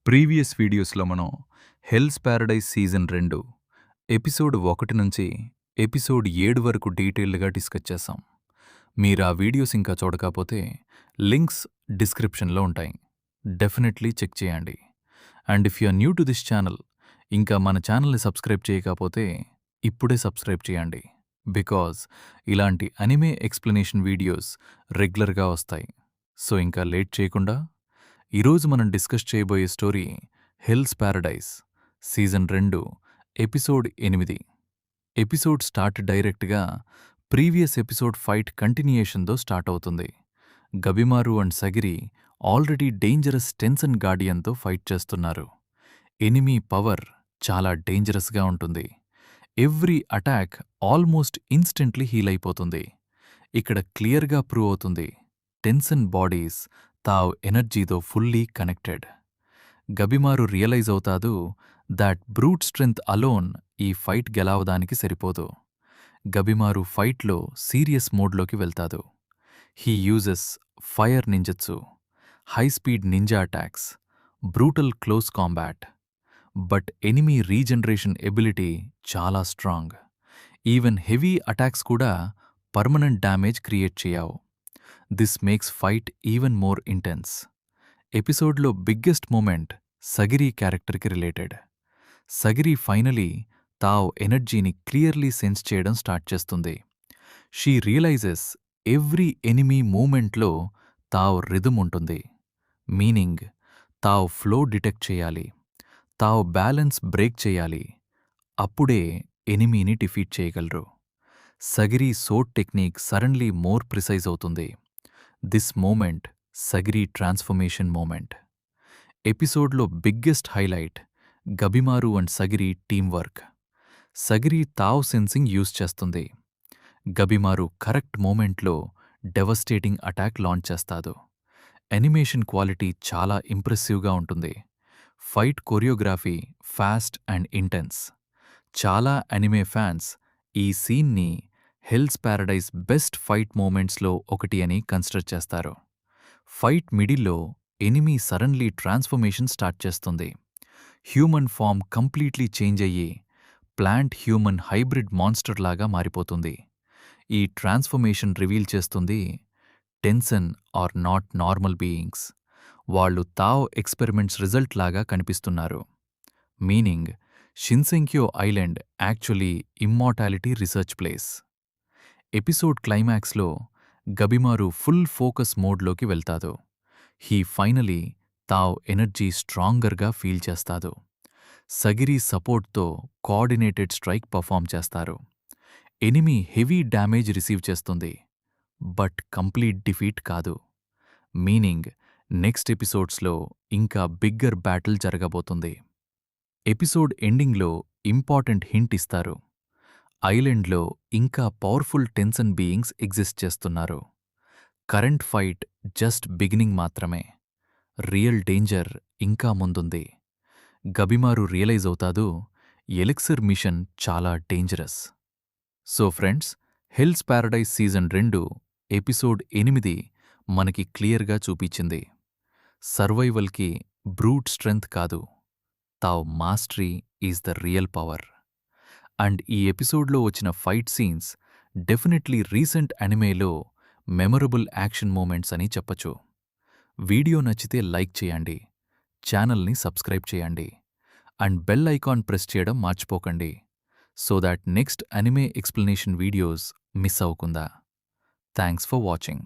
Previous వీడియోస్లో మనం హెల్స్ paradise season 2 episode 1 నుంచి ఎపిసోడ్ 7 వరకు డీటెయిల్డ్గా డిస్కస్ చేసాం. మీరు ఆ వీడియోస్ ఇంకా చూడకపోతే లింక్స్ డిస్క్రిప్షన్లో ఉంటాయి. డెఫినెట్లీ చెక్ చేయండి. And if you are new to this channel, ఇంకా మన ఛానల్ని సబ్స్క్రైబ్ చేయకపోతే ఇప్పుడే సబ్స్క్రైబ్ చేయండి. బికాజ్ ఇలాంటి అనిమే ఎక్స్ప్లెనేషన్ వీడియోస్ రెగ్యులర్గా వస్తాయి. సో ఇంకా లేట్ చేయకుండా ఈరోజు మనం డిస్కస్ చేయబోయే story hell's paradise season 2 episode 8. Episode start డైరెక్ట్గా ప్రీవియస్ ఎపిసోడ్ ఫైట్ కంటిన్యూయేషన్తో స్టార్ట్ అవుతుంది. Gabimaru and Sagiri already dangerous Tensen గార్డియన్తో ఫైట్ చేస్తున్నారు. ఎనిమీ పవర్ చాలా డేంజరస్గా ఉంటుంది. Every attack almost instantly heal అయిపోతుంది. ఇక్కడ క్లియర్గా ప్రూవ్ అవుతుంది టెన్సన్ బాడీస్ తావ్ ఎనర్జీతో ఫుల్లీ కనెక్టెడ్. గబిమారు రియలైజ్ అవుతాదు దాట్ బ్రూట్ స్ట్రెంగ్త్ అలోన్ ఈ ఫైట్ గెలవడానికి సరిపోదు. గబిమారు ఫైట్లో సీరియస్ మోడ్లోకి వెళ్తాదు. He uses fire నింజత్సు, high speed ninja attacks, brutal close combat. But enemy regeneration ability చాలా స్ట్రాంగ్. ఈవెన్ హెవీ అటాక్స్ కూడా పర్మనెంట్ డ్యామేజ్ క్రియేట్ చేయవు. This makes fight even more intense. ఎపిసోడ్లో బిగ్గెస్ట్ మూమెంట్ సగిరి క్యారెక్టర్కి related. Sagiri finally Tao ఎనర్జీని clearly sense చేయడం start చేస్తుంది. She realizes every enemy మూమెంట్లో Tao rhythm ఉంటుంది. మీనింగ్ తావ్ ఫ్లో డిటెక్ట్ చేయాలి, తావ్ బ్యాలెన్స్ బ్రేక్ చేయాలి. అప్పుడే ఎనిమీని డిఫీట్ చేయగలరు. Sagiri sword technique suddenly more precise అవుతుంది. This moment Sagiri transformation moment. ఎపిసోడ్లో biggest highlight Gabimaru and Sagiri teamwork. Sagiri Tao sensing use చేస్తుంది. Gabimaru correct మూమెంట్లో devastating attack launch చేస్తాడు. యానిమేషన్ క్వాలిటీ చాలా ఇంప్రెసివ్గా ఉంటుంది. Fight choreography fast and intense. చాలా anime fans ఈ సీన్ని హెల్స్ ప్యారడైజ్ బెస్ట్ ఫైట్ మూమెంట్స్లో ఒకటి అని కన్సిడర్ చేస్తారు. ఫైట్ మిడిల్లో ఎనిమీ సడన్లీ ట్రాన్స్ఫర్మేషన్ స్టార్ట్ చేస్తుంది. హ్యూమన్ ఫామ్ కంప్లీట్లీ చేంజ్ అయ్యి ప్లాంట్ హ్యూమన్ హైబ్రిడ్ మాన్స్టర్ లాగా మారిపోతుంది. ఈ ట్రాన్స్ఫర్మేషన్ రివీల్ చేస్తుంది టెన్సన్ ఆర్ నాట్ నార్మల్ బీయింగ్స్. వాళ్ళు తావ్ ఎక్స్పెరిమెంట్స్ రిజల్ట్ లాగా కనిపిస్తున్నారు. Meaning Shinsenkyo island actually immortality research place. Episode క్లైమాక్స్లో గబిమారు ఫుల్ ఫోకస్ మోడ్లోకి వెళ్తాడు. హీ ఫైనలీ తావ్ ఎనర్జీ స్ట్రాంగర్గా ఫీల్ చేస్తాడు. సగిరి సపోర్ట్తో కోఆర్డినేటెడ్ స్ట్రైక్ పర్ఫామ్ చేస్తారు. ఎనిమీ హెవీ డ్యామేజ్ రిసీవ్ చేస్తుంది, బట్ కంప్లీట్ డిఫీట్ కాదు. మీనింగ్ నెక్స్ట్ ఎపిసోడ్స్లో ఇంకా బిగ్గర్ బ్యాటిల్ జరగబోతుంది. ఎపిసోడ్ ఎండింగ్లో ఇంపార్టెంట్ హింట్ ఇస్తారు. ఐలాండ్లో ఇంకా పవర్ఫుల్ టెన్సన్ బీయింగ్స్ ఎగ్జిస్ట్ చేస్తున్నారు. కరెంట్ ఫైట్ జస్ట్ బిగినింగ్ మాత్రమే. రియల్ డేంజర్ ఇంకా ముందుంది. గబిమారు రియలైజ్ అవుతాదు ఎలిక్సిర్ మిషన్ చాలా dangerous. So friends, hell's paradise season 2 episode 8 మనకి క్లియర్గా చూపించింది సర్వైవల్కి బ్రూట్ స్ట్రెంగ్త్ కాదు, Tao mastery is the real power. And ఈ ఎపిసోడ్లో వచ్చిన ఫైట్ సీన్స్ డెఫినెట్లీ రీసెంట్ అనిమేలో మెమరబుల్ యాక్షన్ మూమెంట్స్ అని చెప్పచ్చు. వీడియో నచ్చితే లైక్ చేయండి, ఛానల్ని సబ్స్క్రైబ్ చేయండి, అండ్ బెల్ ఐకాన్ ప్రెస్ చేయడం మర్చిపోకండి so that next anime explanation videos miss అవ్వకుండా. Thanks for watching.